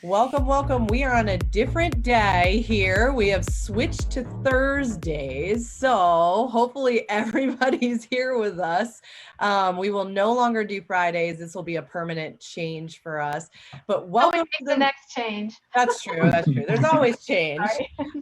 Welcome, welcome. We are on a different day here. We have switched to Thursdays, so hopefully everybody's here with us. We will no longer do Fridays. This will be a permanent change for us. But welcome to the next change. That's true. That's true. There's always change.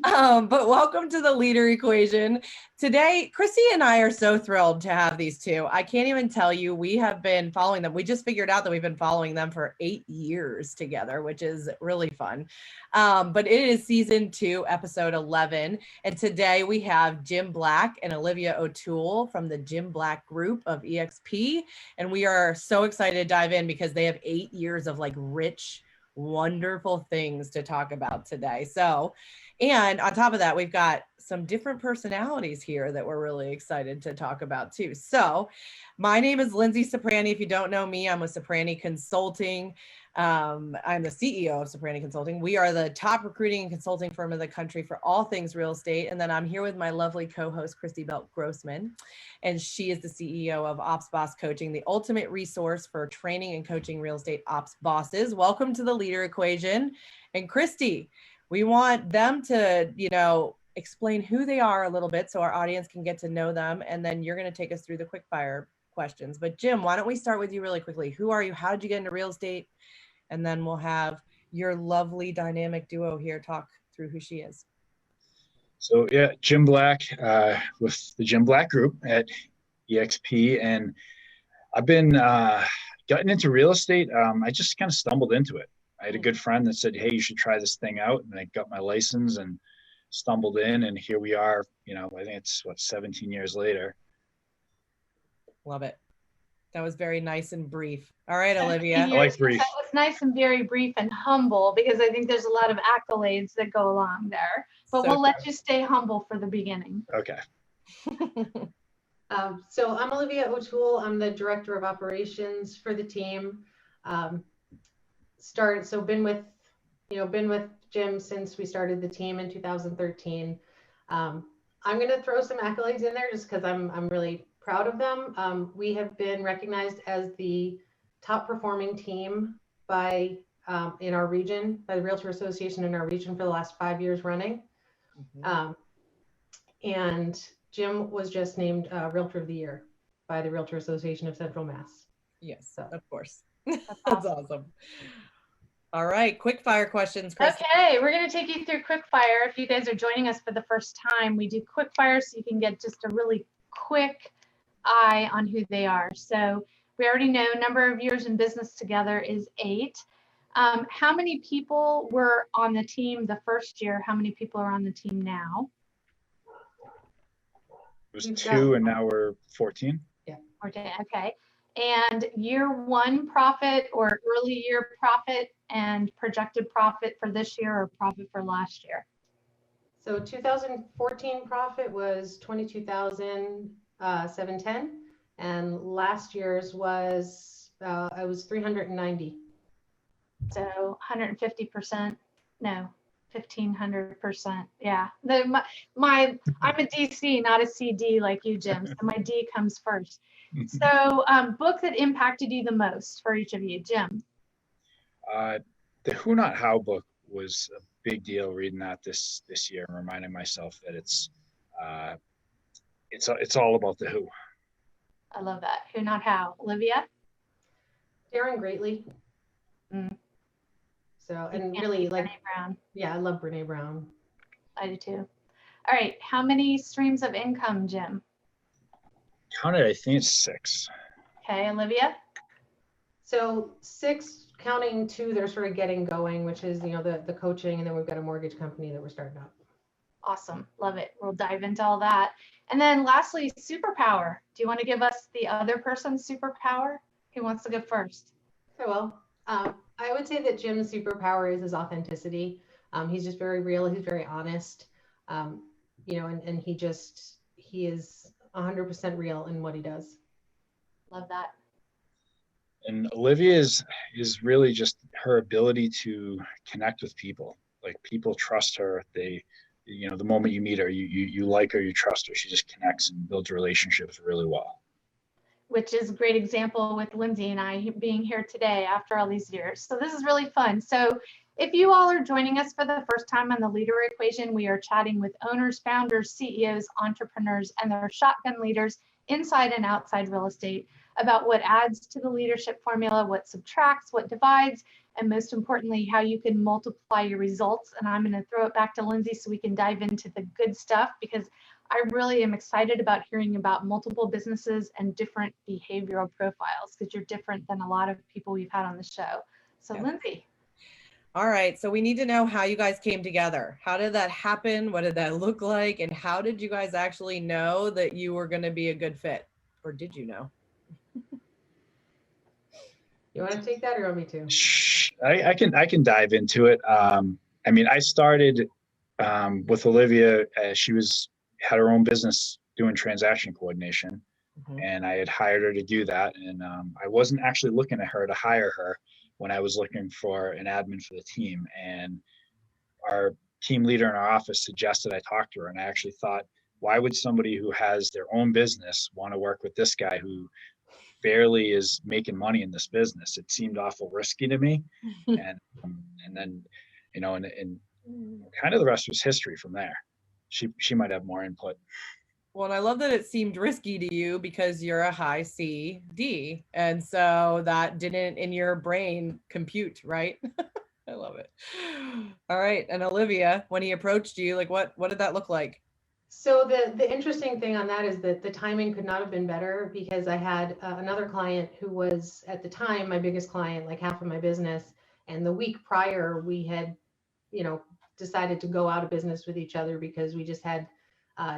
But welcome to the Leader Equation. Today, Christy and I are so thrilled to have these two. I can't even tell you, we have been following them. We just figured out that we've been following them for 8 years together, which is really fun. But it is season 2, episode 11. And today we have Jim Black and Olivia O'Toole from the Jim Black group of EXP. And we are so excited to dive in because they have 8 years of like rich, wonderful things to talk about today. So, and on top of that, we've got some different personalities here that we're really excited to talk about too. So my name is Lindsay Soprani. If you don't know me, I'm with Soprani Consulting. I'm the CEO of Soprani Consulting. We are the top recruiting and consulting firm in the country for all things real estate. And then I'm here with my lovely co-host, Christy Belt-Grossman. And she is the CEO of Ops Boss Coaching, the ultimate resource for training and coaching real estate ops bosses. Welcome to the Leader Equation. And Christy, we want them to, explain who they are a little bit so our audience can get to know them. And then you're going to take us through the quick fire questions. But Jim, why don't we start with you really quickly? Who are you? How did you get into real estate? And then we'll have your lovely dynamic duo here talk through who she is. So yeah, Jim Black with the Jim Black Group at EXP. And I've been gotten into real estate. I just kind of stumbled into it. I had a good friend that said, hey, you should try this thing out. And I got my license and stumbled in. And here we are, I think it's 17 years later. Love it. That was very nice and brief. All right, Olivia. I like brief. That was nice and very brief and humble because I think there's a lot of accolades that go along there. But we'll let you stay humble for the beginning. Okay. So I'm Olivia O'Toole. I'm the director of operations for the team. Been with Jim since we started the team in 2013. I'm going to throw some accolades in there just because I'm really proud of them. We have been recognized as the top performing team in our region, by the Realtor Association in our region for the last 5 years running. Mm-hmm. And Jim was just named Realtor of the Year by the Realtor Association of Central Mass. Yes, so. Of course. That's awesome. All right, quick fire questions, Chris. Okay, we're going to take you through quick fire. If you guys are joining us for the first time, we do quick fire so you can get just a really quick eye on who they are. So we already know number of years in business together is 8. How many people were on the team the first year? How many people are on the team now? It was 2 and now we're 14. Yeah. 14, okay. And year 1 profit or early year profit and projected profit for this year or profit for last year? So 2014 profit was 22,710, and last year's was it was 390. So 150%, no, 1,500%. Yeah, I'm a DC, not a CD like you, Jim. So my D comes first. So book that impacted you the most for each of you, Jim. The Who Not How book was a big deal reading that this year and reminding myself that it's all about the who. I love that. Who Not How. Olivia? Daring Greatly. Mm. So, and really like, Brene Brown. Yeah, I love Brene Brown. I do too. All right. How many streams of income, Jim? Counted, I think it's 6. Okay, Olivia? So 6, counting 2, they're sort of getting going, which is, the coaching, and then we've got a mortgage company that we're starting up. Awesome. Love it. We'll dive into all that. And then lastly, superpower. Do you want to give us the other person's superpower? Who wants to go first? I will. I would say that Jim's superpower is his authenticity. He's just very real. He's very honest. And he is 100% real in what he does. Love that. And Olivia is really just her ability to connect with people. Like, people trust her. They, the moment you meet her, you like her, you trust her. She just connects and builds relationships really well. Which is a great example with Lindsay and I being here today after all these years. So this is really fun. So If you all are joining us for the first time on the Leader Equation, we are chatting with owners, founders, CEOs, entrepreneurs, and their shotgun leaders inside and outside real estate about what adds to the leadership formula, what subtracts, what divides, and most importantly, how you can multiply your results. And I'm going to throw it back to Lindsay so we can dive into the good stuff, because I really am excited about hearing about multiple businesses and different behavioral profiles, because you're different than a lot of people we've had on the show. So Yeah. Lindsay. All right, so we need to know how you guys came together. How did that happen? What did that look like? And how did you guys actually know that you were going to be a good fit? Or did you know? You want to take that or want me to? I can dive into it. I mean, I started with Olivia. She had her own business doing transaction coordination, and I had hired her to do that. And I wasn't actually looking at her to hire her when I was looking for an admin for the team. And our team leader in our office suggested I talk to her. And I actually thought, why would somebody who has their own business want to work with this guy who barely is making money in this business? It seemed awful risky to me. And then, you know, and kind of the rest was history from there. She might have more input. Well, and I love that it seemed risky to you because you're a high CD, and so that didn't in your brain compute, right? I love it. All right, and Olivia, when he approached you, like what did that look like? So the interesting thing on that is that the timing could not have been better, because I had another client who was at the time my biggest client, like half of my business. And the week prior, we had, you know, decided to go out of business with each other because we just had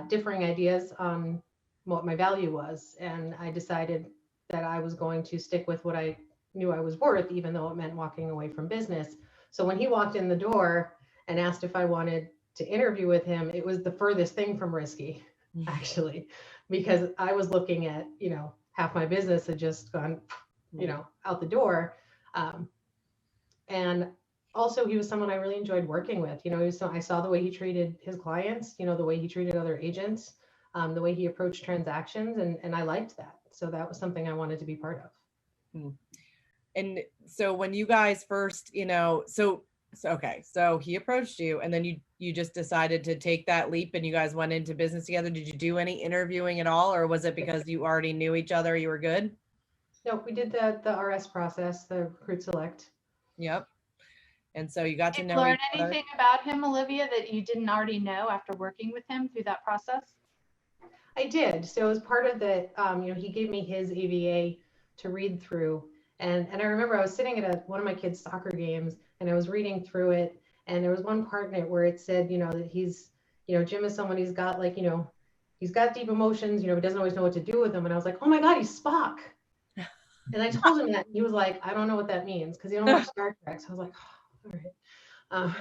differing ideas on what my value was. And I decided that I was going to stick with what I knew I was worth, even though it meant walking away from business. So when he walked in the door and asked if I wanted to interview with him, it was the furthest thing from risky, actually, because I was looking at, you know, half my business had just gone, you know, out the door. And also he was someone I really enjoyed working with. You know, I saw the way he treated his clients, you know, the way he treated other agents, the way he approached transactions, and I liked that. So that was something I wanted to be part of. And so when you guys first, you know, so he approached you, and then you just decided to take that leap and you guys went into business together. Did you do any interviewing at all, or was it because you already knew each other, you were good? No, we did the RS process, the recruit select. Yep. And so you got to Did know you learn each other. anything about him, Olivia, that you didn't already know after working with him through that process? I did. So as part of the, you know, he gave me his AVA to read through. And I remember I was sitting at one of my kids' soccer games and I was reading through it. And there was one part in it where it said, you know, that he's, you know, Jim is someone who's got, like, you know, he's got deep emotions, you know, he doesn't always know what to do with them. And I was like, oh my God, he's Spock. And I told him that, and he was like, I don't know what that means, because he don't watch Star Trek. So I was like, oh, all right.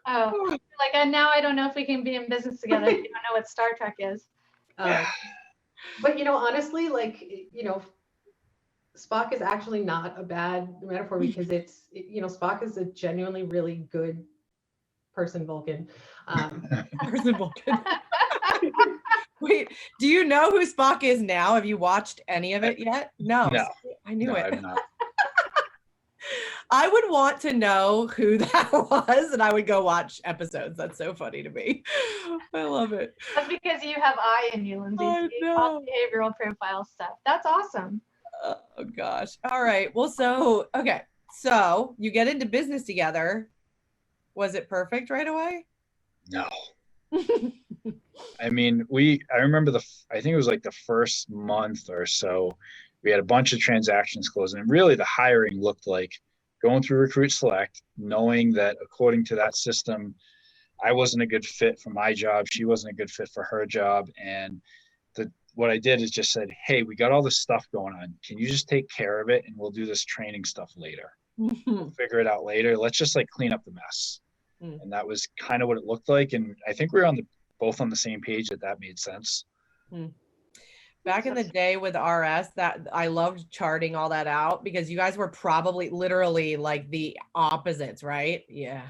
Oh, like, and now I don't know if we can be in business together if you don't know what Star Trek is. But, you know, honestly, like, you know, Spock is actually not a bad metaphor, because you know, Spock is a genuinely really good person, Vulcan. Person Vulcan. Wait, do you know who Spock is now? Have you watched any of it yet? No. I knew it. I'm not. I would want to know who that was, and I would go watch episodes. That's so funny to me. I love it. That's because you have I in you, Lindsay. I know. Behavioral profile stuff. That's awesome. Oh gosh. All right. Well, so you get into business together. Was it perfect right away? No. I mean, I remember I think it was like the first month or so, we had a bunch of transactions closing, and really the hiring looked like going through Recruit Select, knowing that according to that system, I wasn't a good fit for my job. She wasn't a good fit for her job. And what I did is just said, hey, we got all this stuff going on. Can you just take care of it? And we'll do this training stuff later. We'll figure it out later. Let's just like clean up the mess. And that was kind of what it looked like. And I think we were both on the same page that made sense. Back in the day with RS, that I loved charting all that out, because you guys were probably literally like the opposites, right? Yeah.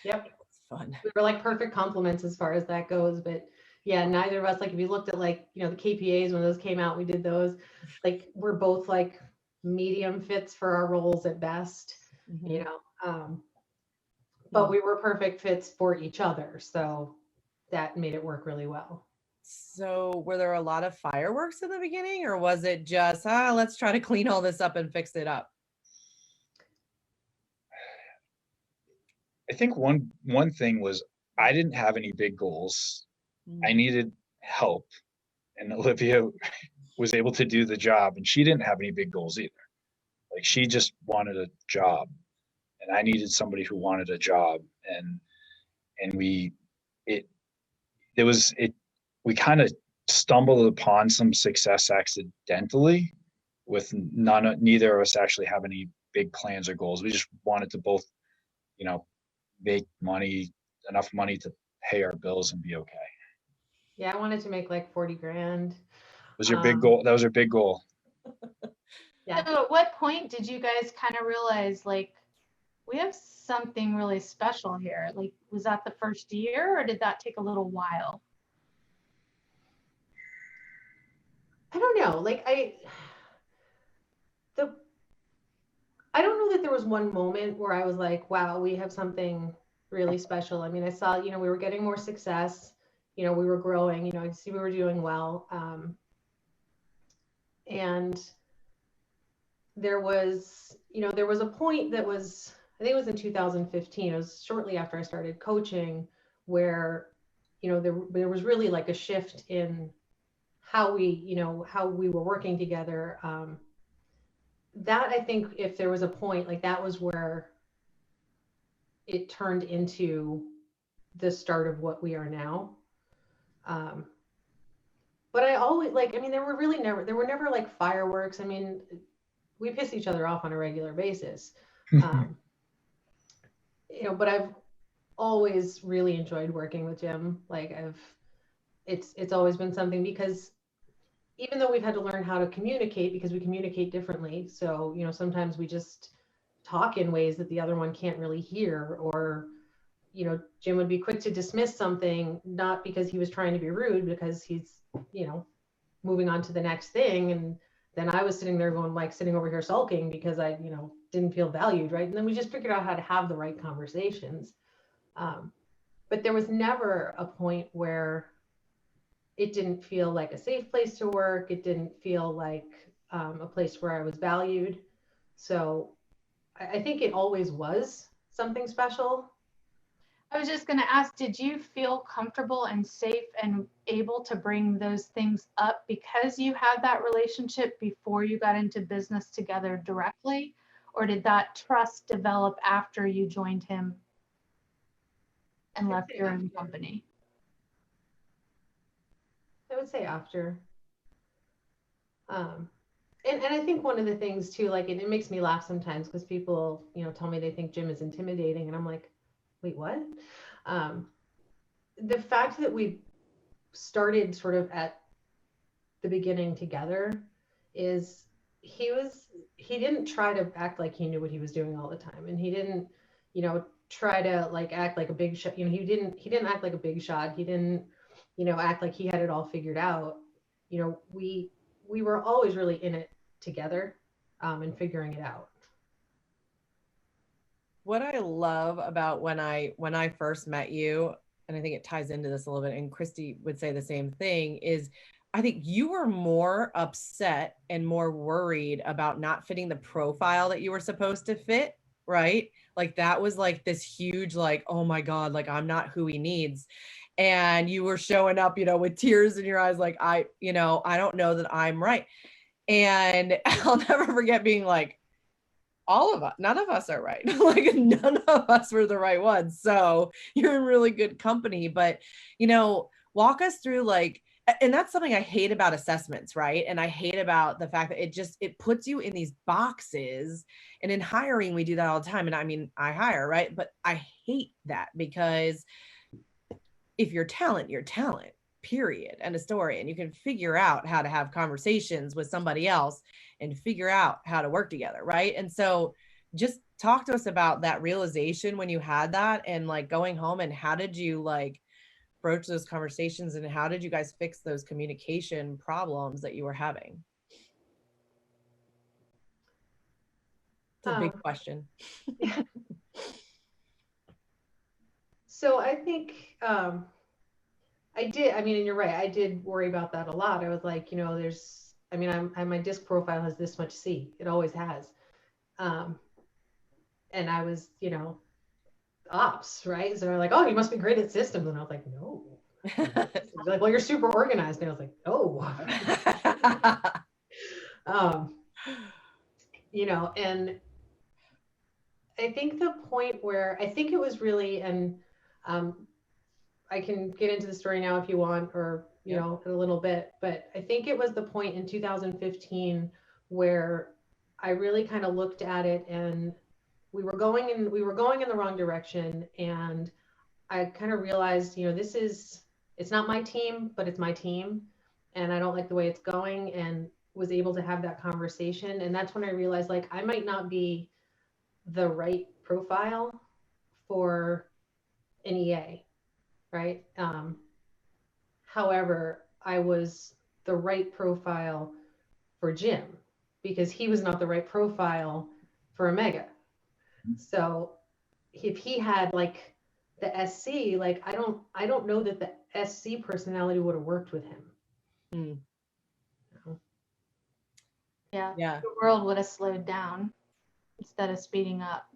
Yep. It's fun. We were like perfect complements as far as that goes. But yeah, neither of us, like if you looked at, like, you know, the KPAs when those came out, we did those. Like, we're both like medium fits for our roles at best, you know. but we were perfect fits for each other. So that made it work really well. So were there a lot of fireworks in the beginning, or was it just, let's try to clean all this up and fix it up? I think one thing was I didn't have any big goals. I needed help, and Olivia was able to do the job, and she didn't have any big goals either. Like, she just wanted a job, and I needed somebody who wanted a job, and it it was it we kind of stumbled upon some success accidentally, with neither of us actually have any big plans or goals. We just wanted to both, you know, make enough money to pay our bills and be okay. Yeah, I wanted to make like 40 grand. Was your big goal? That was your big goal. Yeah. So at what point did you guys kind of realize, like, we have something really special here? Like, was that the first year, or did that take a little while? I don't know. Like, I don't know that there was one moment where I was like, wow, we have something really special. I mean, I saw, we were getting more success, we were growing, I see we were doing well. And there was a point that was, I think it was in 2015, it was shortly after I started coaching, where, there was really like a shift in how we were working together. That, I think, if there was a point, like, that was where it turned into the start of what we are now. But I always, like, I mean, there were never like fireworks. I mean, we piss each other off on a regular basis. But I've always really enjoyed working with Jim. Like, it's always been something, because even though we've had to learn how to communicate, because we communicate differently. So, sometimes we just talk in ways that the other one can't really hear, or, Jim would be quick to dismiss something, not because he was trying to be rude, because he's, moving on to the next thing. And then I was sitting there going, like, sitting over here sulking because I, didn't feel valued. Right. And then we just figured out how to have the right conversations. But there was never a point where it didn't feel like a safe place to work. It didn't feel like a place where I was valued. So I think it always was something special. I was just going to ask, did you feel comfortable and safe and able to bring those things up because you had that relationship before you got into business together directly? Or did that trust develop after you joined him and left your own company? I would say after. And I think one of the things too, like, it makes me laugh sometimes, because people, tell me they think Jim is intimidating, and I'm like, wait, what? The fact that we started sort of at the beginning together is he didn't try to act like he knew what he was doing all the time, and he didn't, try to, like, act like a big shot. He didn't act like a big shot. He didn't, act like he had it all figured out. We were always really in it together, and figuring it out. What I love about when I first met you, and I think it ties into this a little bit, and Christy would say the same thing, is I think you were more upset and more worried about not fitting the profile that you were supposed to fit, right? Like, that was like this huge, like, oh my God, like, I'm not who he needs. And you were showing up, with tears in your eyes, like, I don't know that I'm right. And I'll never forget being like, none of us are right. Like, none of us were the right ones. So you're in really good company. But, walk us through, like, and that's something I hate about assessments, right? And I hate about the fact that it puts you in these boxes. And in hiring, we do that all the time. And I mean, I hire, right? But I hate that, because if you're talent, period, and a story. And you can figure out how to have conversations with somebody else and figure out how to work together, right? And so just talk to us about that realization when you had that, and, like, going home, and how did you, like, broach those conversations, and how did you guys fix those communication problems that you were having? It's a big question. So I think I did. I mean, and you're right. I did worry about that a lot. I was like, there's. I mean, my disc profile has this much C. It always has. And I was, ops, right? So they're like, oh, you must be great at systems. And I was like, no. They're like, well, you're super organized. And I was like, oh. And I think the point where I think it was really, and I can get into the story now if you want, or, in a little bit, but I think it was the point in 2015 where I really kind of looked at it, and we were going in the wrong direction. And I kind of realized, it's not my team, but it's my team. And I don't like the way it's going, and was able to have that conversation. And that's when I realized, like, I might not be the right profile for an EA, right? However, I was the right profile for Jim, because he was not the right profile for Omega. So if he had like the SC, like I don't know that the SC personality would have worked with him. Mm. Yeah. Yeah. The world would have slowed down instead of speeding up.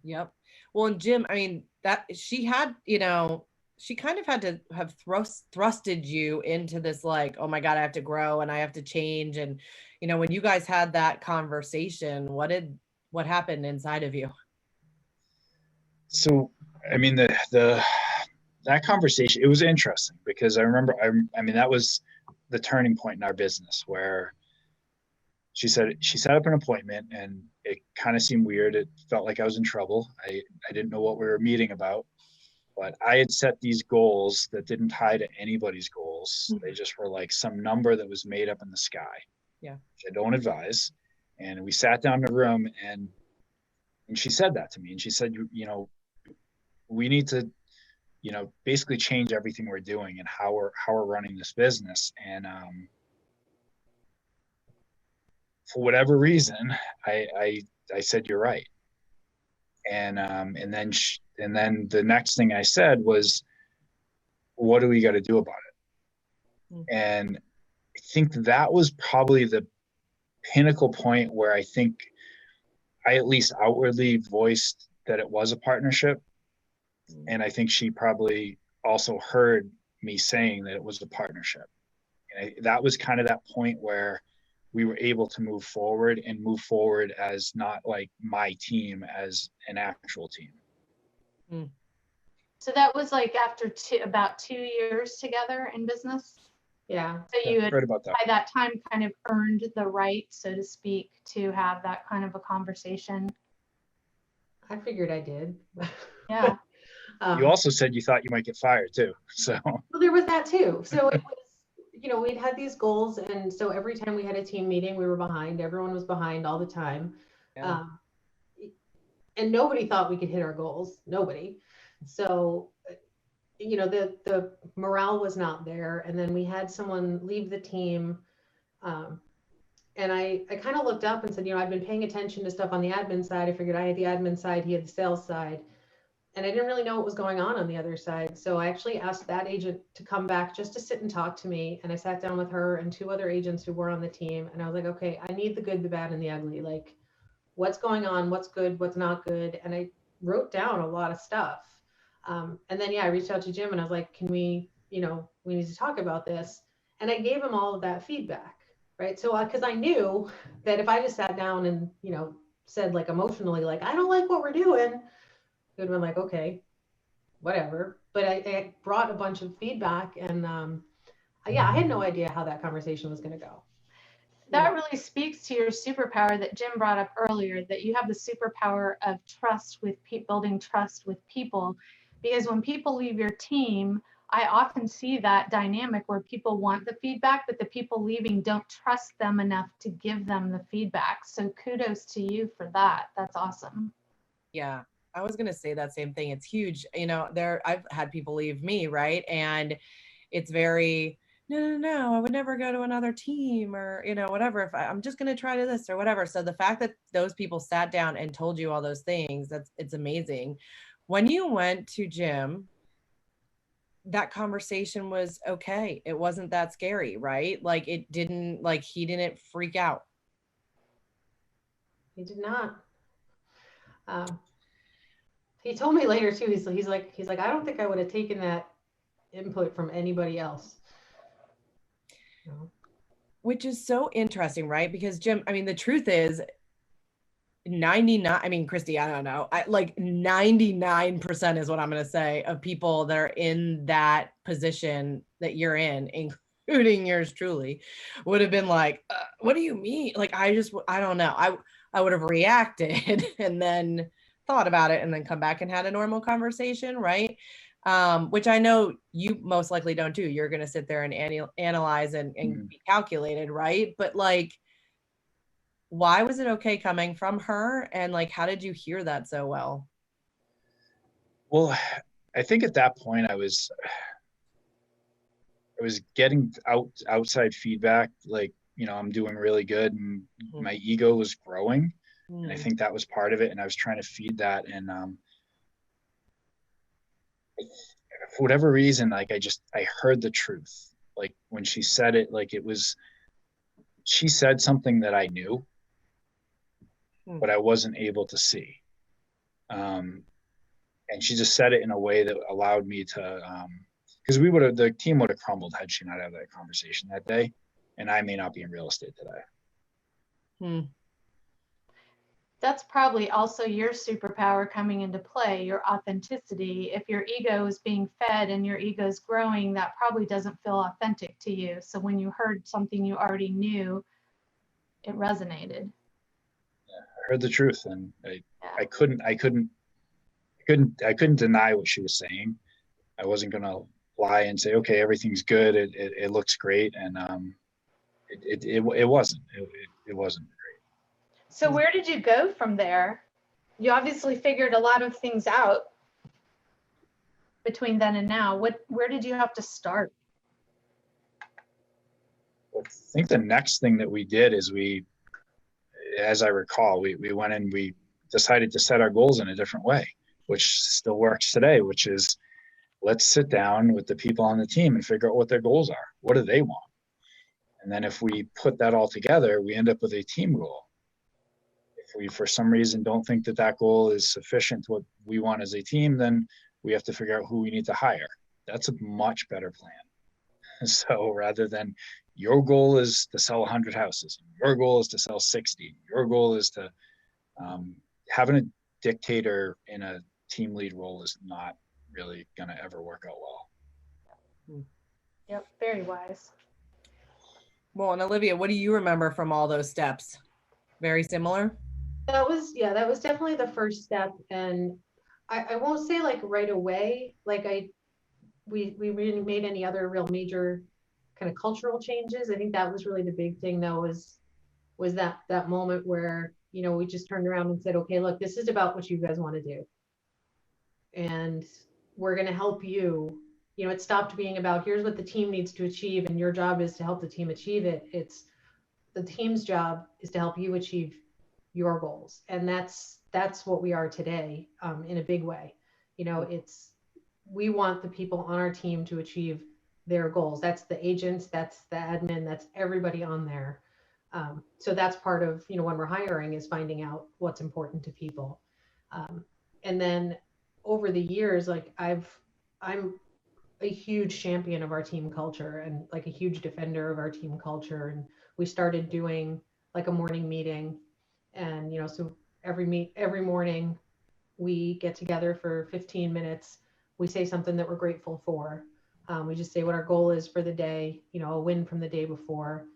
Yep. Well, and Jim, I mean, that she had, she kind of had to have thrusted you into this, like, oh my God, I have to grow and I have to change. And, when you guys had that conversation, what happened inside of you? So, I mean, that conversation, it was interesting because I remember, I mean, that was the turning point in our business where she set up an appointment, and it kind of seemed weird. It felt like I was in trouble. I didn't know what we were meeting about, but I had set these goals that didn't tie to anybody's goals. They just were like some number that was made up in the sky. Yeah. Which I don't advise. And we sat down in a room, and she said that to me. And she said, we need to, basically change everything we're doing and how we're running this business. And for whatever reason, I said, you're right. And then the next thing I said was, what do we got to do about it? Mm-hmm. And I think that was probably the pinnacle point where I think I at least outwardly voiced that it was a partnership. Mm-hmm. And I think she probably also heard me saying that it was a partnership. And that was kind of that point where we were able to move forward as not like my team, as an actual team. Mm. So that was like after about 2 years together in business? Yeah. So you had, right about that. by that time, kind of earned the right, so to speak, to have that kind of a conversation? I figured I did. Yeah. You also said you thought you might get fired too. So. Well, there was that too. So it was, we'd had these goals, and so every time we had a team meeting, we were behind. Everyone was behind all the time. Yeah. And nobody thought we could hit our goals. Nobody. So, the morale was not there. And then we had someone leave the team. And I kind of looked up and said, I've been paying attention to stuff on the admin side. I figured I had the admin side, he had the sales side. And I didn't really know what was going on the other side. So I actually asked that agent to come back just to sit and talk to me. And I sat down with her and 2 other agents who were on the team. And I was like, okay, I need the good, the bad, and the ugly. Like, what's going on? What's good? What's not good? And I wrote down a lot of stuff. And then, I reached out to Jim and I was like, can we, we need to talk about this. And I gave him all of that feedback, right? So, because I knew that if I just sat down and, said like emotionally, like, I don't like what we're doing, it would have been like, okay, whatever. But I brought a bunch of feedback, and I had no idea how that conversation was going to go. That really speaks to your superpower that Jim brought up earlier, that you have the superpower of building trust with people. Because when people leave your team, I often see that dynamic where people want the feedback, but the people leaving don't trust them enough to give them the feedback. So kudos to you for that. That's awesome. Yeah. I was going to say that same thing. It's huge. I've had people leave me, right? And it's very, no, I would never go to another team, or, whatever. If I'm just going to try to this or whatever. So the fact that those people sat down and told you all those things, it's amazing. When you went to Jim, that conversation was okay. It wasn't that scary, right? Like it didn't, like he didn't freak out. He did not. He told me later too. He's like, I don't think I would have taken that input from anybody else. Which is so interesting, right? Because Jim, I mean, the truth is 99, I mean, Christy, I don't know. Like 99% is what I'm going to say of people that are in that position that you're in, including yours truly, would have been like, what do you mean? Like, I don't know. I would have reacted and then thought about it and then come back and had a normal conversation, right? Which I know you most likely don't do. You're going to sit there and analyze and be calculated, right? But like, why was it okay coming from her? And like, how did you hear that so well? Well, I think at that point I was getting outside feedback, like, you know, I'm doing really good, and my ego was growing. And I think that was part of it. And I was trying to feed that. And for whatever reason, like I heard the truth. Like when she said it, like she said something that I knew, but I wasn't able to see. And she just said it in a way that allowed me to, because the team would have crumbled had she not had that conversation that day. And I may not be in real estate today. That's probably also your superpower coming into play, your authenticity. If your ego is being fed and your ego is growing, that probably doesn't feel authentic to you. So when you heard something you already knew, it resonated. Yeah, I heard the truth, and I couldn't deny what she was saying. I wasn't gonna lie and say, okay, everything's good. It looks great, and it wasn't. It wasn't. So where did you go from there? You obviously figured a lot of things out between then and now. Where did you have to start? I think the next thing that we did is as I recall, we went and we decided to set our goals in a different way, which still works today, which is let's sit down with the people on the team and figure out what their goals are. What do they want? And then if we put that all together, we end up with a team goal. If we, for some reason, don't think that goal is sufficient to what we want as a team, then we have to figure out who we need to hire. That's a much better plan. So rather than your goal is to sell 100 houses, your goal is to sell 60, your goal is to having a dictator in a team lead role is not really going to ever work out well. Yep, very wise. Well, and Olivia, what do you remember from all those steps? Very similar? That was definitely the first step. And I won't say like right away, like we really made any other real major kind of cultural changes. I think that was really the big thing though, was that moment where, you know, we just turned around and said, okay, look, this is about what you guys want to do. And we're going to help you. You know, it stopped being about here's what the team needs to achieve and your job is to help the team achieve it. It's the team's job is to help you achieve your goals. And that's what we are today, in a big way. You know, we want the people on our team to achieve their goals. That's the agents, that's the admin, that's everybody on there. So that's part of, you know, when we're hiring is finding out what's important to people. And then over the years, like I'm a huge champion of our team culture and like a huge defender of our team culture. And we started doing like a morning meeting, and, you know, so every morning we get together for 15 minutes. We say something that we're grateful for. We just say what our goal is for the day, you know, a win from the day before.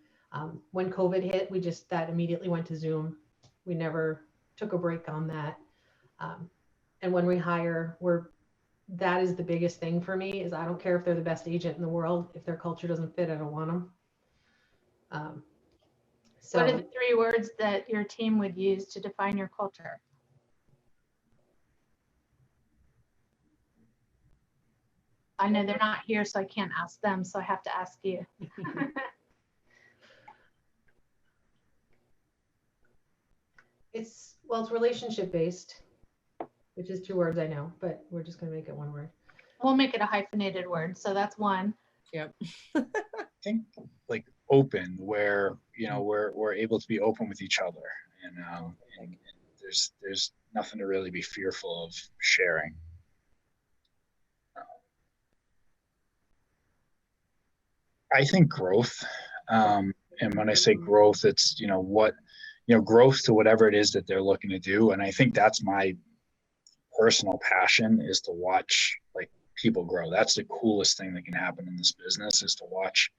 When COVID hit, that immediately went to Zoom. We never took a break on that. And when we hire, that is the biggest thing for me is I don't care if they're the best agent in the world. If their culture doesn't fit, I don't want them. So what are the 3 words that your team would use to define your culture? I know they're not here, so I can't ask them, so I have to ask you. it's relationship based. which is 2 words, I know, but we're just going to make it 1 word. We'll make it a hyphenated word. So that's one. Yep. I think like open, where we're able to be open with each other, and there's nothing to really be fearful of sharing. I think growth, and when I say growth, it's growth to whatever it is that they're looking to do, and I think that's my personal passion, is to watch like people grow. That's the coolest thing that can happen in this business, is to watch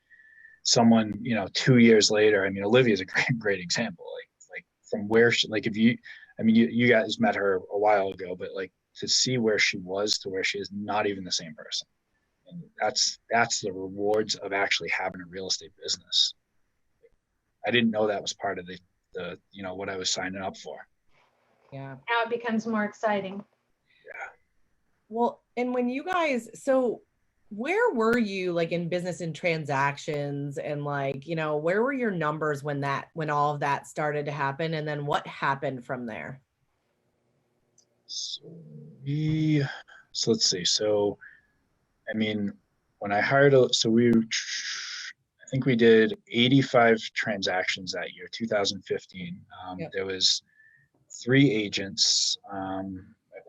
someone 2 years later. I mean, Olivia is a great example, like from where she, like if you I mean you guys met her a while ago, but like to see where she was to where she is, not even the same person. And that's the rewards of actually having a real estate business. I didn't know that was part of the what I was signing up for. Yeah. Now it becomes more exciting. Yeah. Well, and when you guys, so where were you like in business and transactions, and like, where were your numbers when all of that started to happen, and then what happened from there? So let's see. So, I mean, when I hired, I think we did 85 transactions that year, 2015. Yep. There was 3 agents, I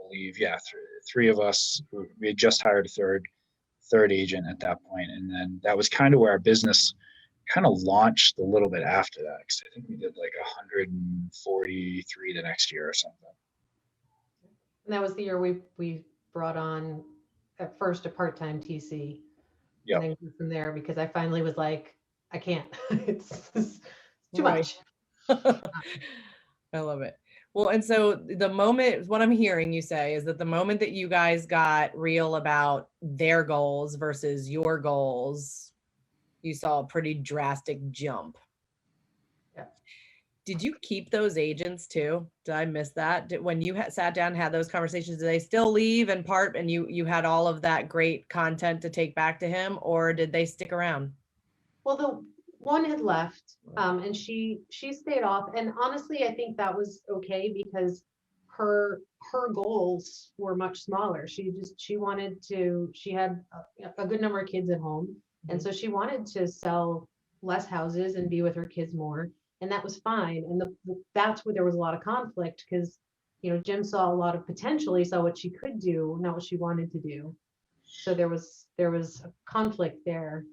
believe. Yeah, three of us. We had just hired a third agent at that point, and then that was kind of where our business kind of launched a little bit after that, because I think we did like 143 the next year or something. And that was the year we brought on at first a part-time TC. Yep. And then from there, because I finally was like, I can't. it's too Right. much. I love it. Well, and so the moment, what I'm hearing you say is that the moment that you guys got real about their goals versus your goals, you saw a pretty drastic jump. Yeah. Did you keep those agents too? Did I miss that? When you sat down and had those conversations, did they still leave and part, and you had all of that great content to take back to him, or did they stick around? Well, the one had left, and she stayed off, and honestly, I think that was okay, because her goals were much smaller. She had a good number of kids at home, and so she wanted to sell less houses and be with her kids more, and that was fine. And that's where there was a lot of conflict, because Jim saw a lot of potential. He saw what she could do, not what she wanted to do. So there was a conflict there.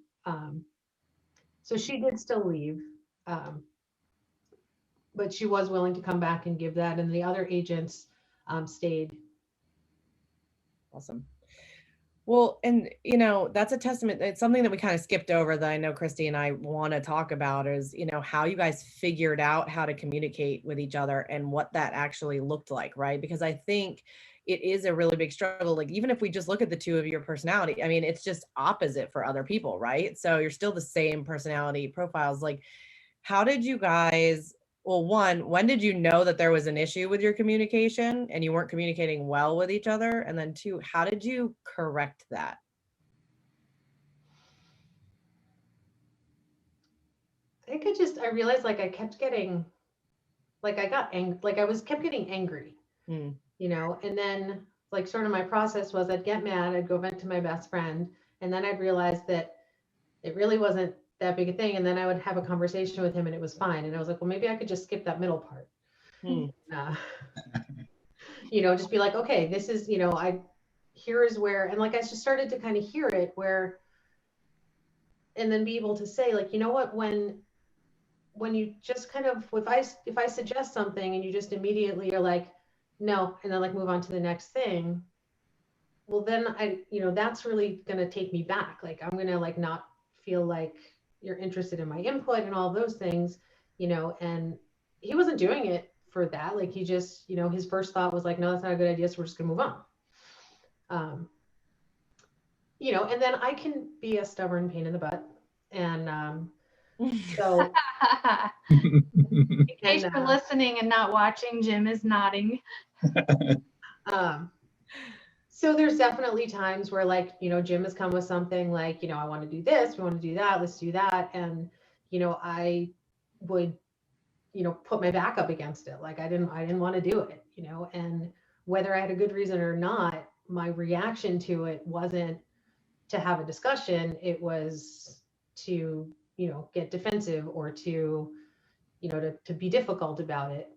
So she did still leave, but she was willing to come back and give that, and the other agents stayed. Awesome. Well, and that's a testament. It's something that we kind of skipped over that I know Christy and I want to talk about, is, how you guys figured out how to communicate with each other and what that actually looked like, right? Because I think it is a really big struggle. Like, even if we just look at the two of your personality, I mean, it's just opposite for other people, right? So you're still the same personality profiles. Like, how did you guys, well, one, when did you know that there was an issue with your communication and you weren't communicating well with each other? And then 2, how did you correct that? I think I realized, like, I kept getting, like, I got angry, like I kept getting angry, and then, like, sort of my process was, I'd get mad, I'd go vent to my best friend, and then I'd realize that it really wasn't that big a thing. And then I would have a conversation with him and it was fine. And I was like, well, maybe I could just skip that middle part. Just be like, okay, this is, here is where, and like, I just started to kind of hear it where, and then be able to say, like, you know what, when you just kind of, if I suggest something and you just immediately are like, no, and then like move on to the next thing, well, then that's really going to take me back. Like, I'm going to like not feel like you're interested in my input and all those things, and he wasn't doing it for that. Like, he just, his first thought was like, no, that's not a good idea, so we're just gonna move on. And then I can be a stubborn pain in the butt, and so in case you're listening and not watching, Jim is nodding. So there's definitely times where, like, Jim has come with something like, I want to do this, we want to do that, let's do that. And, I would, put my back up against it. Like, I didn't want to do it, and whether I had a good reason or not, my reaction to it wasn't to have a discussion. It was to, get defensive or to, to be difficult about it.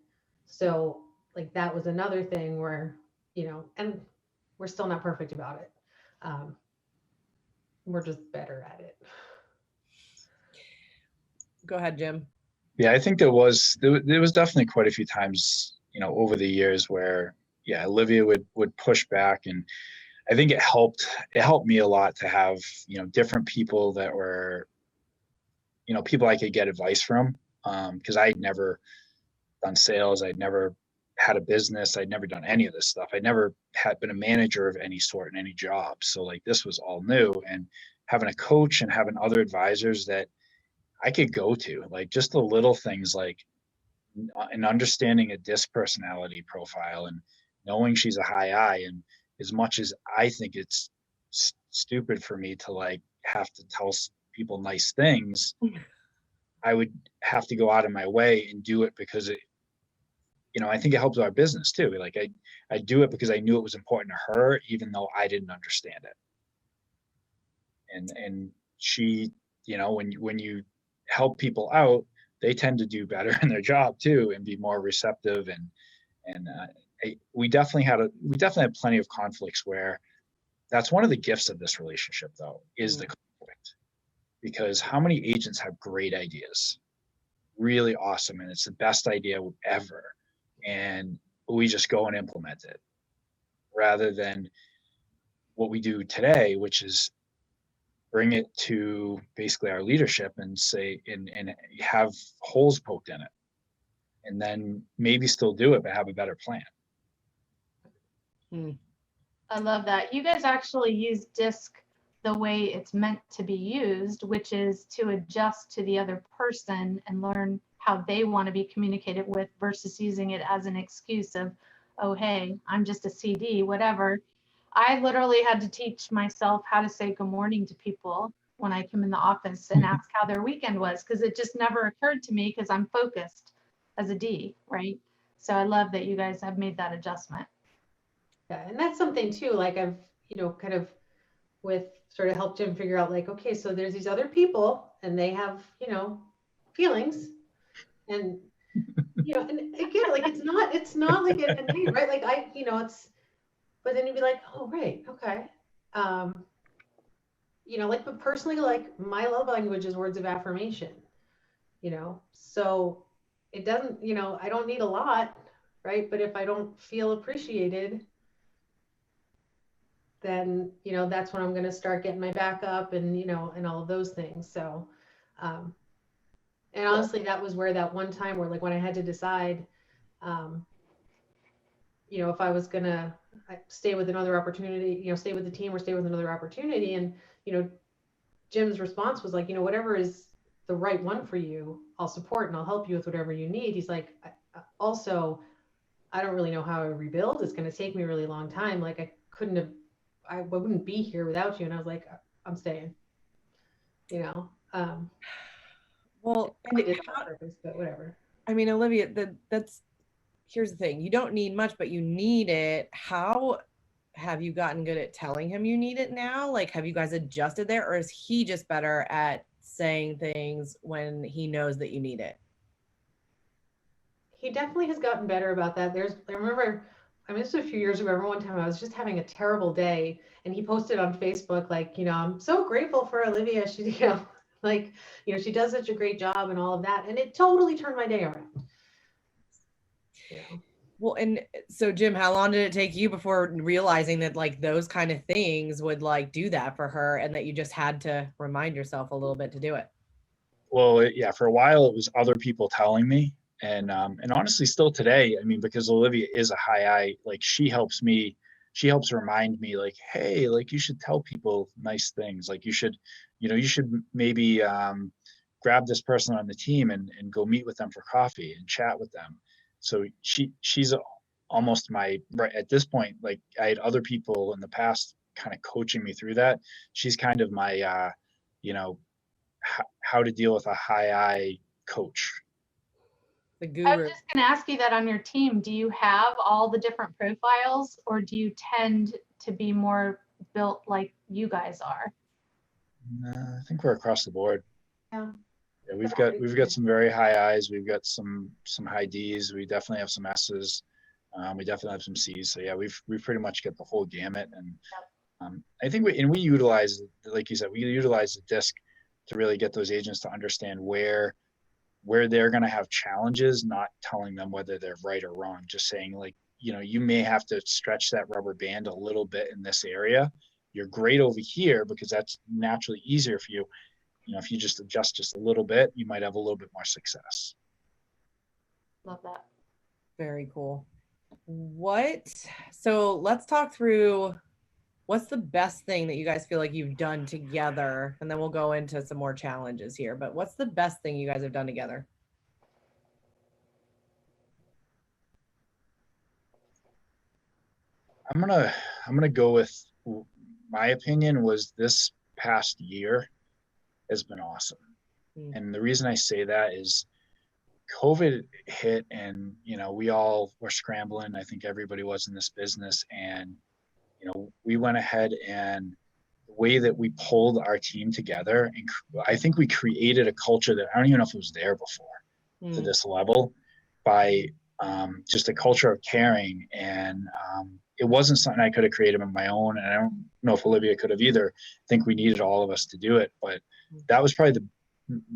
So like that was another thing where, and we're still not perfect about it. We're just better at it. Go ahead, Jim. Yeah, I think there was definitely quite a few times, over the years where, yeah, Olivia would push back, and I think it helped me a lot to have, different people that were, people I could get advice from, because I'd never done sales, I'd never had a business, I'd never done any of this stuff. I'd never had been a manager of any sort in any job. So like this was all new, and having a coach and having other advisors that I could go to, like just the little things like and understanding a disc personality profile and knowing she's a high I. And as much as I think it's stupid for me to like have to tell people nice things, I would have to go out of my way and do it because it, I think it helps our business too. Like I do it because I knew it was important to her, even though I didn't understand it. And she, when you help people out, they tend to do better in their job too and be more receptive. And we definitely had plenty of conflicts where that's one of the gifts of this relationship though, is the conflict. Because how many agents have great ideas, really awesome, and it's the best idea ever, and we just go and implement it, rather than what we do today, which is bring it to basically our leadership and say and have holes poked in it, and then maybe still do it but have a better plan. I love that. You guys actually use DISC the way it's meant to be used, which is to adjust to the other person and learn how they want to be communicated with, versus using it as an excuse of, oh, hey, I'm just a CD, whatever. I literally had to teach myself how to say good morning to people when I come in the office and ask how their weekend was, because it just never occurred to me because I'm focused as a D, right? So I love that you guys have made that adjustment. Yeah, and that's something too, like I've, kind of with sort of helped Jim figure out like, okay, so there's these other people and they have, feelings, and, and again, like, it's not like a name, right? Like but then you'd be like, oh, right. Okay. Like, but personally, like my love language is words of affirmation, so it doesn't, I don't need a lot, right? But if I don't feel appreciated, then, that's when I'm going to start getting my back up and, and all of those things. So, and honestly, that was where that one time where like when I had to decide, if I was going to stay with another opportunity, stay with the team or stay with another opportunity. And, Jim's response was like, whatever is the right one for you, I'll support and I'll help you with whatever you need. He's like, also, I don't really know how I rebuild. It's going to take me a really long time. Like I wouldn't be here without you. And I was like, I'm staying, well, I did it on purpose, but whatever. I mean, Olivia, here's the thing. You don't need much, but you need it. How have you gotten good at telling him you need it now? Like, have you guys adjusted there, or is he just better at saying things when he knows that you need it? He definitely has gotten better about that. I remember, this was a few years ago. I remember one time I was just having a terrible day, and he posted on Facebook, like, I'm so grateful for Olivia. She, like, she does such a great job and all of that. And it totally turned my day around. Well, and so Jim, how long did it take you before realizing that like those kind of things would like do that for her, and that you just had to remind yourself a little bit to do it? Well, yeah, for a while it was other people telling me, and honestly, still today, I mean, because Olivia is a high I, like she helps remind me, like, hey, like you should tell people nice things, like you should maybe grab this person on the team and go meet with them for coffee and chat with them. So she's almost my, right at this point, like I had other people in the past kind of coaching me through that. She's kind of my how to deal with a high I coach. the I guru. was just going to ask you that on your team. Do you have all the different profiles, or do you tend to be more built like you guys are? I think we're across the board. Yeah. Yeah, we've got some very high I's. We've got some high D's. We definitely have some S's. We definitely have some C's. So yeah, we've pretty much got the whole gamut. And I think we utilize, like you said, we utilize the disc to really get those agents to understand where they're going to have challenges, not telling them whether they're right or wrong, just saying, like, you may have to stretch that rubber band a little bit in this area. You're great over here because that's naturally easier for you. If you just adjust just a little bit, you might have a little bit more success. Love that. Very cool. So let's talk through what's the best thing that you guys feel like you've done together? And then we'll go into some more challenges here, but what's the best thing you guys have done together? I'm gonna go with, my opinion was, this past year has been awesome. And the reason I say that is COVID hit, and we all were scrambling. I think everybody was in this business, and we went ahead, and the way that we pulled our team together, and I think we created a culture that I don't even know if it was there before to this level, by just a culture of caring. And it wasn't something I could have created on my own, and I don't know if Olivia could have either. I think we needed all of us to do it, but that was probably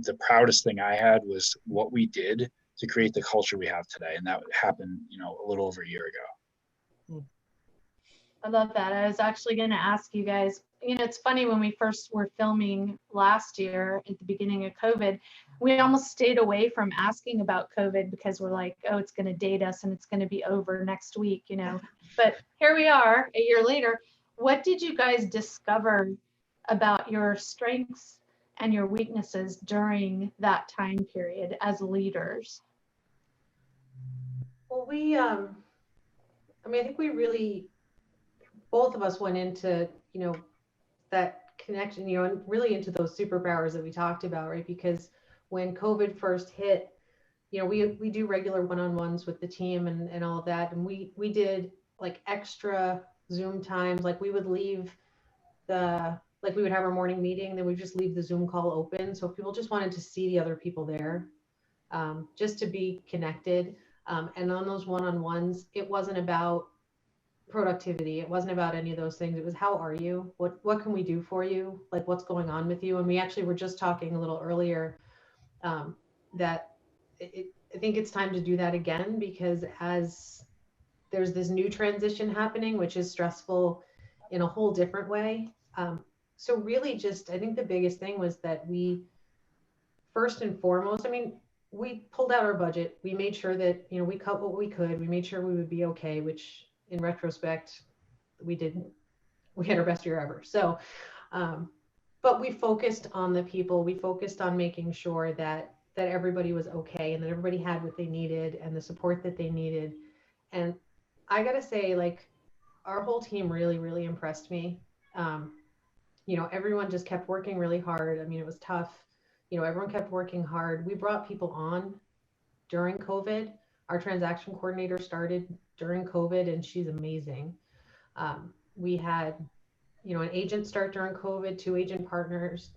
the proudest thing I had, was what we did to create the culture we have today. And that happened, a little over a year ago. I love that. I was actually going to ask you guys, it's funny, when we first were filming last year at the beginning of COVID, we almost stayed away from asking about COVID because we're like, oh, it's going to date us and it's going to be over next week, But here we are a year later. What did you guys discover about your strengths and your weaknesses during that time period as leaders? Well, I think we really, both of us went into, that connection, and really into those superpowers that we talked about, right? Because when COVID first hit, we do regular one-on-ones with the team and all of that. And we did like extra Zoom times. Like we would have our morning meeting, then we just leave the Zoom call open. So people just wanted to see the other people there, just to be connected. And on those one-on-ones, it wasn't about productivity. It wasn't about any of those things. It was, how are you? What can we do for you? Like, what's going on with you? And we actually were just talking a little earlier, that I think it's time to do that again, because as there's this new transition happening, which is stressful in a whole different way. So really just, I think the biggest thing was that we, first and foremost, we pulled out our budget. We made sure that, we cut what we could. We made sure we would be okay, which in retrospect, we didn't. We had our best year ever. So, but we focused on the people. We focused on making sure that everybody was okay, and that everybody had what they needed and the support that they needed. And I gotta say, like, our whole team really, really impressed me. Everyone just kept working really hard. It was tough. Everyone kept working hard. We brought people on during COVID. Our transaction coordinator started during COVID, and she's amazing. We had, an agent start during COVID, 2 agent partners.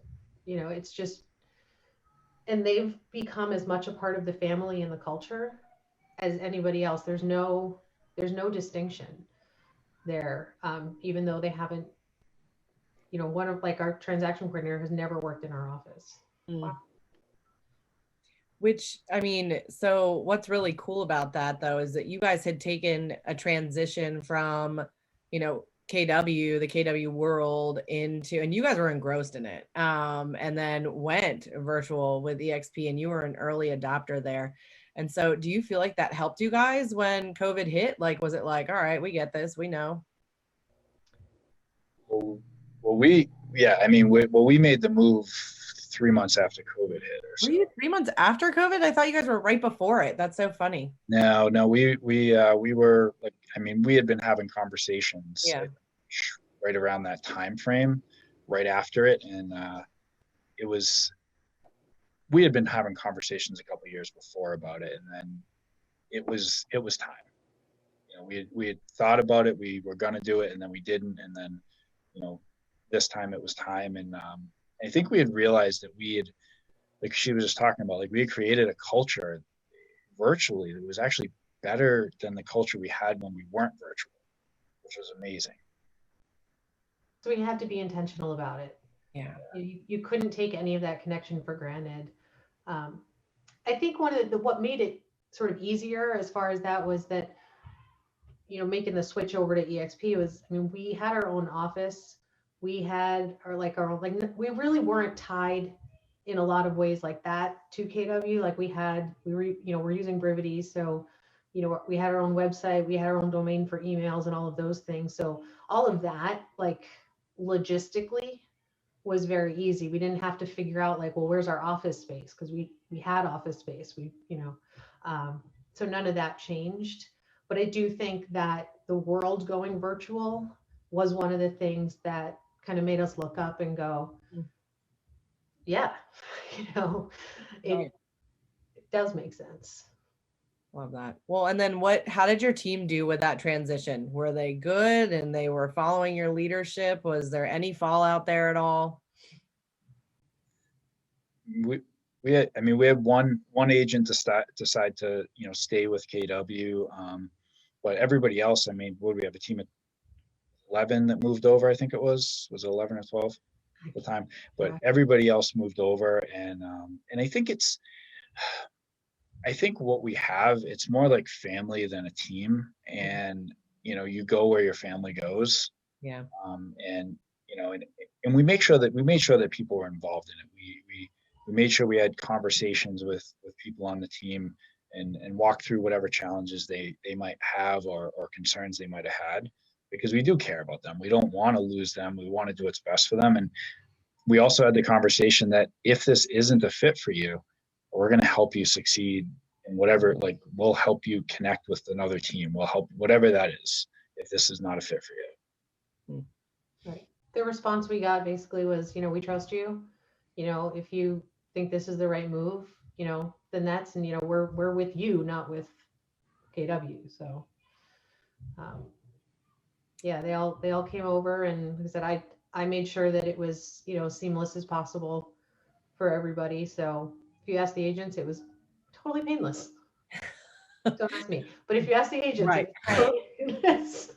It's just, and they've become as much a part of the family and the culture as anybody else. There's no distinction there, even though they haven't, one of, like, our transaction coordinator has never worked in our office. Wow. Which, so what's really cool about that, though, is that you guys had taken a transition from, KW, the KW world, into, and you guys were engrossed in it, and then went virtual with EXP, and you were an early adopter there. And so do you feel like that helped you guys when COVID hit? Like, was it like, all right, we get this, we know? Well, we made the move 3 months after COVID hit. Were you 3 months after COVID? I thought you guys were right before it. That's so funny. No, we were, like, we had been having conversations, yeah, right around that time frame, right after it, and it was we had been having conversations a couple of years before about it, and then it was time. You know, we had thought about it, we were going to do it, and then we didn't, and then, you know, this time it was time. And I think we had realized that we had, like she was just talking about, like we had created a culture virtually that was actually better than the culture we had when we weren't virtual, which was amazing. So we had to be intentional about it. Yeah. You couldn't take any of that connection for granted. I think one of what made it sort of easier as far as that was that, you know, making the switch over to EXP was, I mean, we had our own office. We had our own, like, we really weren't tied in a lot of ways like that to KW. Like we were, you know, we're using Brivity. So, you know, we had our own website, we had our own domain for emails and all of those things. So all of that, like logistically, was very easy. We didn't have to figure out like, well, where's our office space? Because we had office space. We, you know, so none of that changed. But I do think that the world going virtual was one of the things that kind of made us look up and go, yeah, you know, it does make sense. Love that. Well, and then how did your team do with that transition? Were they good and they were following your leadership? Was there any fallout there at all? We had, I mean, we had one agent decide to, you know, stay with KW. But everybody else, I mean, what do we have, a team of 11 that moved over? I think it was 11 or 12 at the time, but everybody else moved over. And I think I think what we have, it's more like family than a team. And, you know, you go where your family goes. Yeah. And, you know, and we made sure that people were involved in it. We made sure we had conversations with people on the team and walk through whatever challenges they might have or concerns they might have had, because we do care about them. We don't want to lose them. We want to do what's best for them. And we also had the conversation that if this isn't a fit for you, we're going to help you succeed in whatever, like we'll help you connect with another team. We'll help whatever that is, if this is not a fit for you. Right. The response we got basically was, you know, we trust you. You know, if you think this is the right move, you know, then that's, and, you know, we're with you, not with KW. So, yeah, they all came over, and like I said, I made sure that it was, you know, seamless as possible for everybody. So if you ask the agents, it was totally painless. Don't ask me, but if you ask the agents, Right. it was totally painless.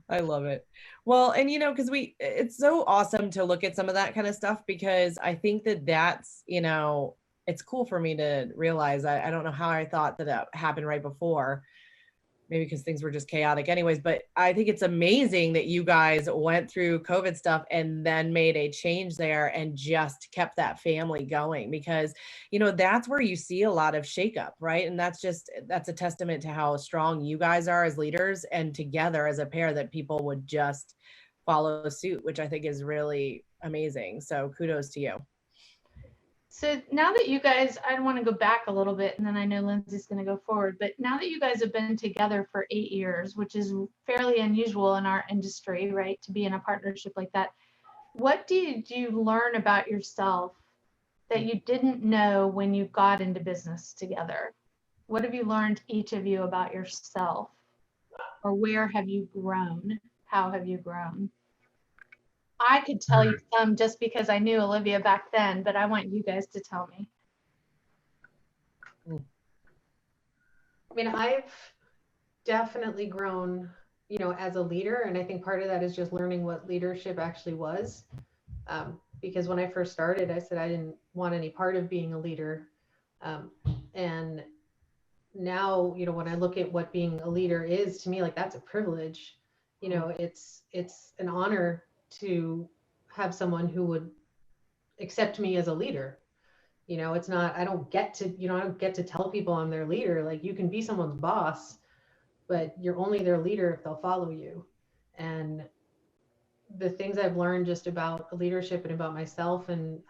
I love it. Well, and you know, because it's so awesome to look at some of that kind of stuff, because I think that's, you know, it's cool for me to realize. I don't know how I thought that happened right before, maybe because things were just chaotic anyways, but I think it's amazing that you guys went through COVID stuff and then made a change there and just kept that family going, because, you know, that's where you see a lot of shakeup, right? And that's a testament to how strong you guys are as leaders and together as a pair, that people would just follow suit, which I think is really amazing. So kudos to you. So now that you guys, I want to go back a little bit, and then I know Lindsay's going to go forward, but now that you guys have been together for 8 years, which is fairly unusual in our industry, right, to be in a partnership like that, what did you learn about yourself that you didn't know when you got into business together? What have you learned, each of you, about yourself? Or where have you grown? How have you grown? I could tell you some just because I knew Olivia back then, but I want you guys to tell me. I mean, I've definitely grown, you know, as a leader. And I think part of that is just learning what leadership actually was. Because when I first started, I said I didn't want any part of being a leader. And now, you know, when I look at what being a leader is to me, like that's a privilege. You know, it's an honor to have someone who would accept me as a leader. You know, it's not, I don't get to tell people I'm their leader. Like, you can be someone's boss, but you're only their leader if they'll follow you. And the things I've learned just about leadership and about myself, and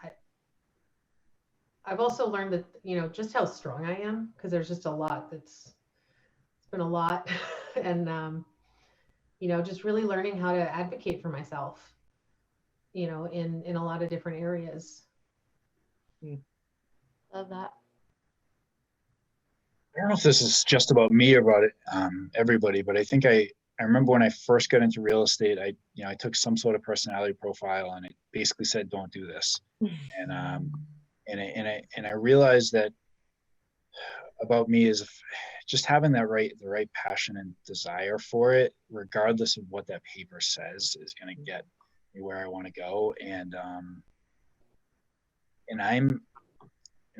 I've also learned that, you know, just how strong I am, because there's just a lot it's been a lot. And, you know, just really learning how to advocate for myself, you know, in a lot of different areas. Love that. I don't know if this is just about me or about it, everybody, but I think I remember when I first got into real estate, I took some sort of personality profile and it basically said, don't do this. And I realized that about me is just having the right passion and desire for it, regardless of what that paper says, is going to get me where I want to go. And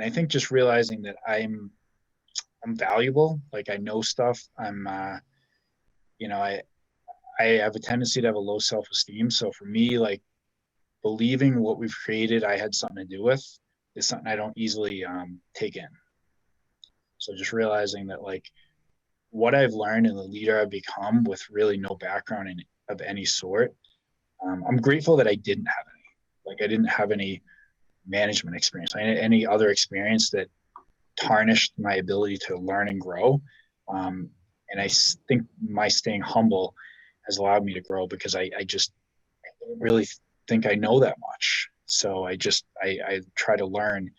I think just realizing that I'm valuable. Like I know stuff. I have a tendency to have a low self-esteem. So for me, like believing what we've created, I had something to do with, is something I don't easily take in. So just realizing that like what I've learned and the leader I've become with really no background of any sort, I'm grateful that I didn't have any. Like I didn't have any management experience, any other experience that tarnished my ability to learn and grow. And I think my staying humble has allowed me to grow because I don't really think I know that much. So I try to learn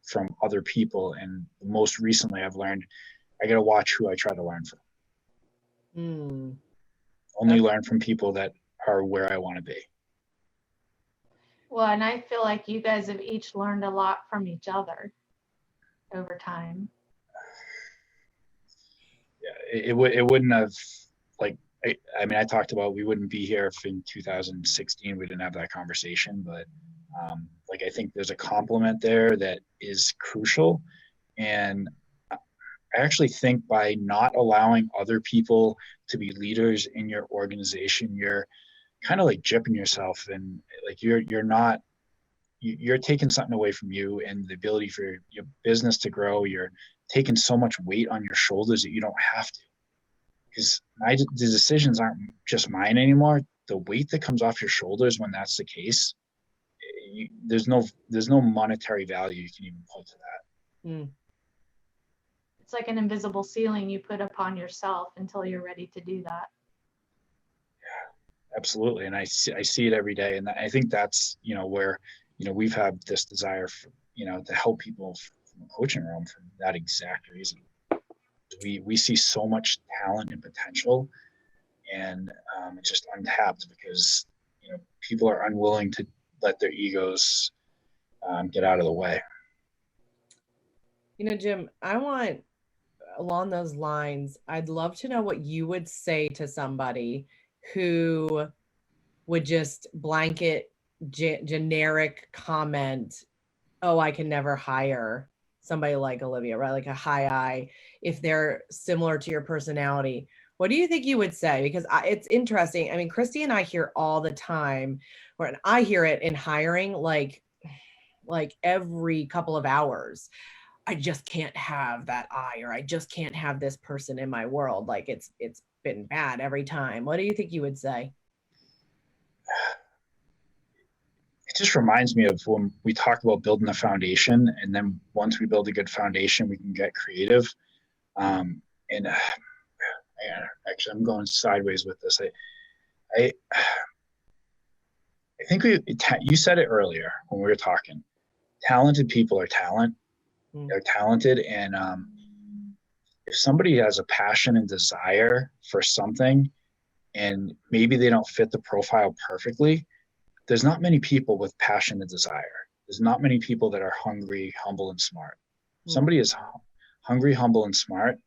from other people. And most recently I've learned I got to watch who I try to learn from. Only learn from people that are where I want to be. Well, and I feel like you guys have each learned a lot from each other over time. Yeah, it wouldn't have, like, I talked about we wouldn't be here if in 2016 we didn't have that conversation, but like I think there's a compliment there that is crucial. And I actually think by not allowing other people to be leaders in your organization, you're kind of like gypping yourself, and like you're taking something away from you and the ability for your business to grow. You're taking so much weight on your shoulders that you don't have to, because the decisions aren't just mine anymore. The weight that comes off your shoulders when that's the case, there's no monetary value you can even put to that. It's like an invisible ceiling you put upon yourself until you're ready to do that. Yeah, absolutely. And I see it every day. And I think that's, where, we've had this desire for, to help people from a coaching realm for that exact reason. We see so much talent and potential, and it's just untapped because, people are unwilling to let their egos get out of the way. Jim, I want, along those lines, I'd love to know what you would say to somebody who would just blanket generic comment, oh, I can never hire somebody like Olivia, right? Like a high I, if they're similar to your personality. What do you think you would say? Because it's interesting. I mean, Christy and I hear all the time, or I hear it in hiring, like every couple of hours. I just can't have that I, or I just can't have this person in my world. Like it's been bad every time. What do you think you would say? It just reminds me of when we talk about building a foundation, and then once we build a good foundation, we can get creative. And actually, I'm going sideways with this. I think you said it earlier when we were talking. Talented people are talent. They're talented, and if somebody has a passion and desire for something, and maybe they don't fit the profile perfectly, there's not many people with passion and desire. There's not many people that are hungry, humble, and smart. Somebody is hungry, humble, and smart,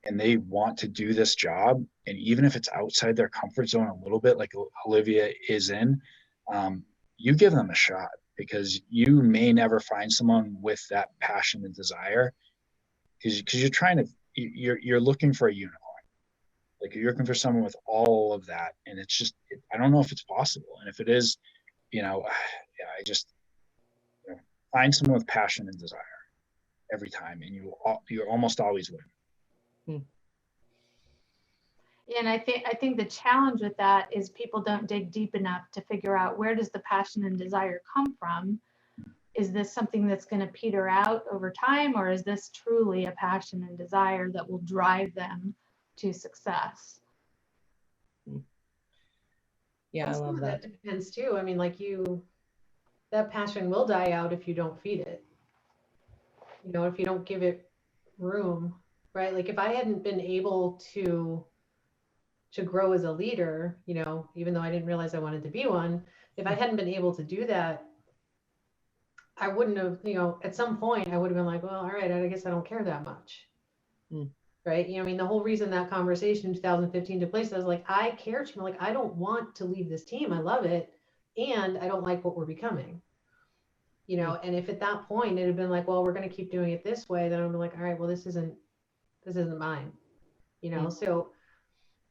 and they want to do this job. And even if it's outside their comfort zone a little bit, like Olivia is in, you give them a shot, because you may never find someone with that passion and desire, because you're looking for a unicorn. Like you're looking for someone with all of that, and it's just I don't know if it's possible. And if it is, I just find someone with passion and desire every time, and you almost always win. Yeah, and I think the challenge with that is people don't dig deep enough to figure out, where does the passion and desire come from? Is this something that's going to peter out over time, or is this truly a passion and desire that will drive them to success? Yeah, I love that. That depends too. I mean, like that passion will die out if you don't feed it. You know, if you don't give it room, right? Like if I hadn't been able to grow as a leader, you know, even though I didn't realize I wanted to be one, if I hadn't been able to do that, I wouldn't have, you know, at some point I would have been like, well, all right, I guess I don't care that much. Mm. Right. You know, I mean, the whole reason that conversation in 2015 took place, I was like, I care too much. Like, I don't want to leave this team. I love it. And I don't like what we're becoming. You know, and if at that point it had been like, well, we're going to keep doing it this way, then I'm like, all right, well, this isn't mine. You know, so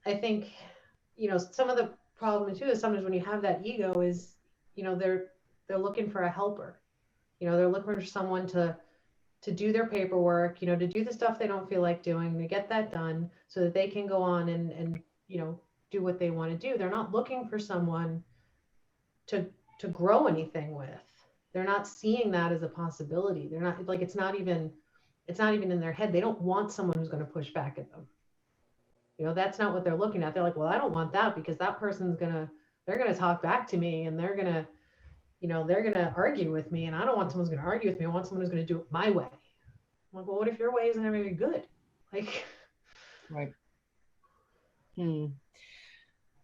I think, you know, some of the problem too is sometimes when you have that ego is, you know, they're looking for a helper. You know, they're looking for someone to do their paperwork, you know, to do the stuff they don't feel like doing, to get that done so that they can go on and you know, do what they want to do. They're not looking for someone to grow anything with. They're not seeing that as a possibility. They're not like it's not even in their head. They don't want someone who's going to push back at them. You know, that's not what they're looking at. They're like, well, I don't want that because that person's they're gonna talk back to me and they're gonna, you know, they're gonna argue with me, and I don't want someone who's gonna argue with me. I want someone who's gonna do it my way. I'm like, well, what if your way isn't very good? Like, Right.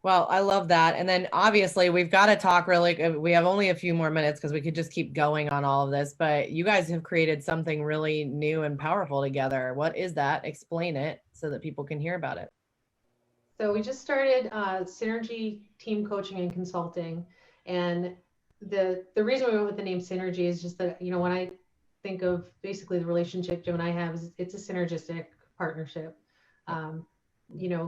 Well, I love that. And then obviously we've got to talk really, we have only a few more minutes because we could just keep going on all of this, but you guys have created something really new and powerful together. What is that? Explain it so that people can hear about it. So we just started Synergy Team Coaching and Consulting. And the reason we went with the name Synergy is just that, you know, when I think of basically the relationship Jim and I have, it's a synergistic partnership. You know,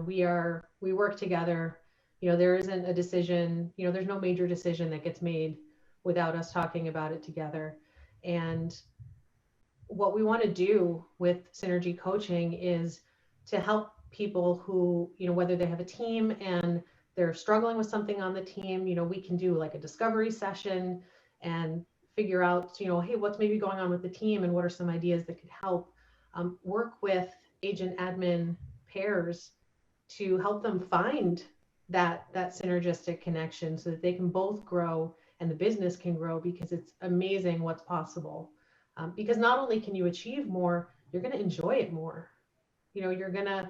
we work together. You know, there isn't a decision, you know, there's no major decision that gets made without us talking about it together. And what we want to do with Synergy Coaching is to help people who, you know, whether they have a team and they're struggling with something on the team, you know, we can do like a discovery session and figure out, you know, hey, what's maybe going on with the team and what are some ideas that could help. Work with agent admin pairs to help them find that synergistic connection so that they can both grow and the business can grow, because it's amazing what's possible. Because not only can you achieve more, you're going to enjoy it more. You know, you're going to,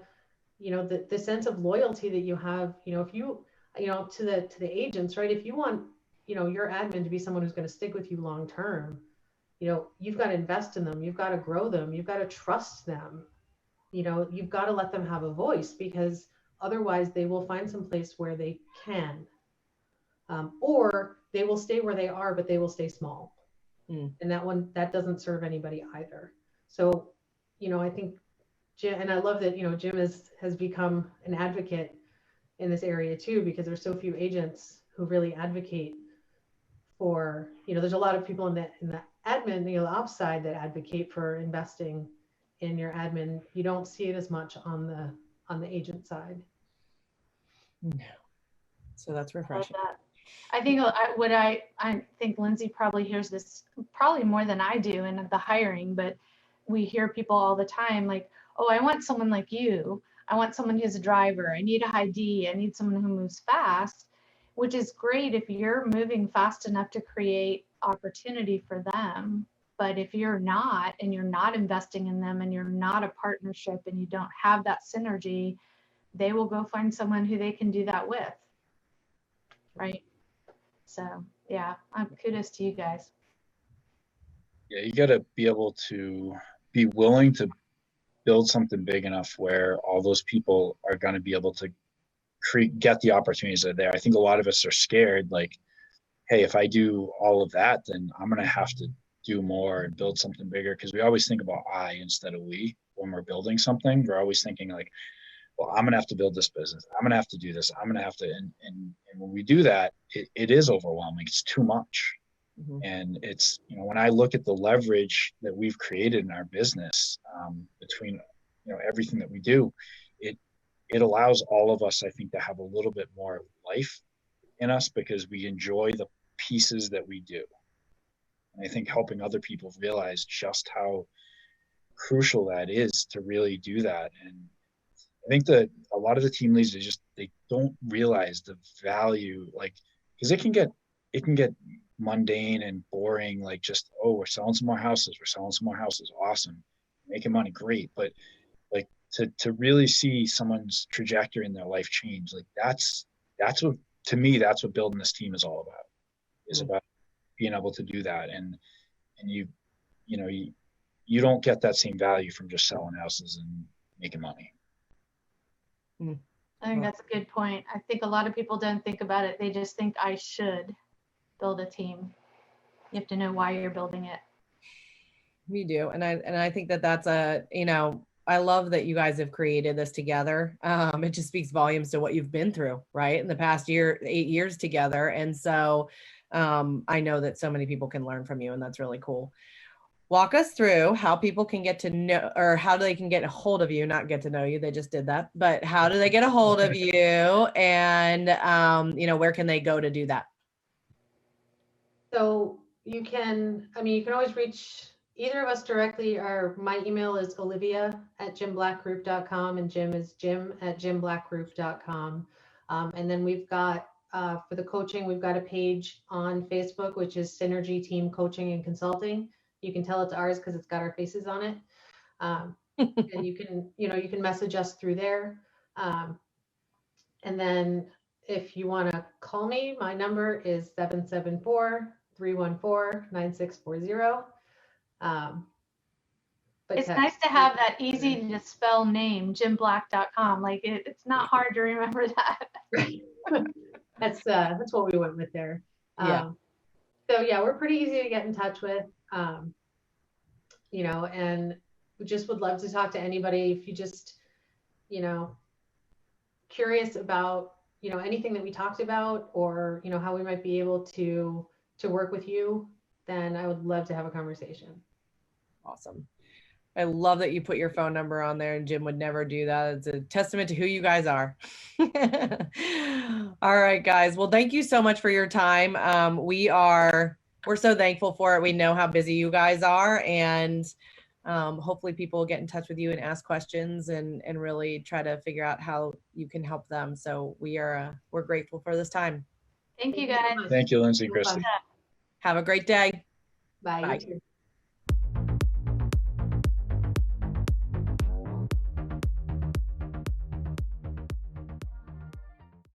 you know, the sense of loyalty that you have, you know, if you, you know, to the agents, right? If you want, you know, your admin to be someone who's going to stick with you long term, you know, you've got to invest in them. You've got to grow them. You've got to trust them. You know, you've got to let them have a voice, because otherwise they will find some place where they can, or they will stay where they are, but they will stay small. And that doesn't serve anybody either. So, you know, I think Jim, and I love that, you know, Jim has become an advocate in this area too, because there's so few agents who really advocate for, you know, there's a lot of people in the admin, you know, the ops side that advocate for investing in your admin. You don't see it as much on the agent side. So that's refreshing. I think I think Lindsay probably hears this probably more than I do in the hiring, but we hear people all the time like, oh, I want someone like you. I want someone who's a driver. I need a high D. I need someone who moves fast, which is great if you're moving fast enough to create opportunity for them. But if you're not, and you're not investing in them, and you're not a partnership, and you don't have that synergy, they will go find someone who they can do that with. Right. So yeah, kudos to you guys. Yeah, you got to be able to be willing to build something big enough where all those people are going to be able to get the opportunities that are there. I think a lot of us are scared, like, hey, if I do all of that, then I'm going to have to do more and build something bigger, because we always think about I instead of we when we're building something. We're always thinking like, well, I'm going to have to build this business. I'm going to have to do this. I'm going to have to, and when we do that, it is overwhelming. It's too much. And it's, you know, when I look at the leverage that we've created in our business, between, you know, everything that we do, it allows all of us, I think, to have a little bit more life in us, because we enjoy the pieces that we do. And I think helping other people realize just how crucial that is to really do that. And I think that a lot of the team leads, they don't realize the value, like, because it can get mundane and boring, like just, oh, we're selling some more houses, awesome, making money, great. But like to really see someone's trajectory in their life change, like that's what, to me, that's what building this team is all about, is about being able to do that. And you know, you don't get that same value from just selling houses and making money. I think that's a good point. I think a lot of people don't think about it. They just think I should build a team. You have to know why you're building it. You do. And I think that that's I love that you guys have created this together. It just speaks volumes to what you've been through, right? In the past 8 years together. And so I know that so many people can learn from you, and that's really cool. Walk us through how people can get to know, or how they can get a hold of you, not get to know you. They just did that, but how do they get a hold of you? And, where can they go to do that? So you can always reach either of us directly. My email is olivia@jimblackgroup.com, and Jim is jim@jimblackgroup.com. And then we've got, for the coaching, we've got a page on Facebook, which is Synergy Team Coaching and Consulting. You can tell it's ours because it's got our faces on it. And you can message us through there. And then if you want to call me, my number is 774-314-9640. It's nice to have that easy to spell name, jimblack.com. Like it's not hard to remember that. That's what we went with there. Yeah. So yeah, we're pretty easy to get in touch with. And we just would love to talk to anybody. If you just, curious about, anything that we talked about, or, how we might be able to work with you, then I would love to have a conversation. Awesome. I love that you put your phone number on there, and Jim would never do that. It's a testament to who you guys are. All right, guys. Well, thank you so much for your time. We're so thankful for it. We know how busy you guys are, and hopefully people will get in touch with you and ask questions and really try to figure out how you can help them. So we're grateful for this time. Thank you, guys. Thank you, Lindsay and Christy. Have a great day. Bye. Bye. You too.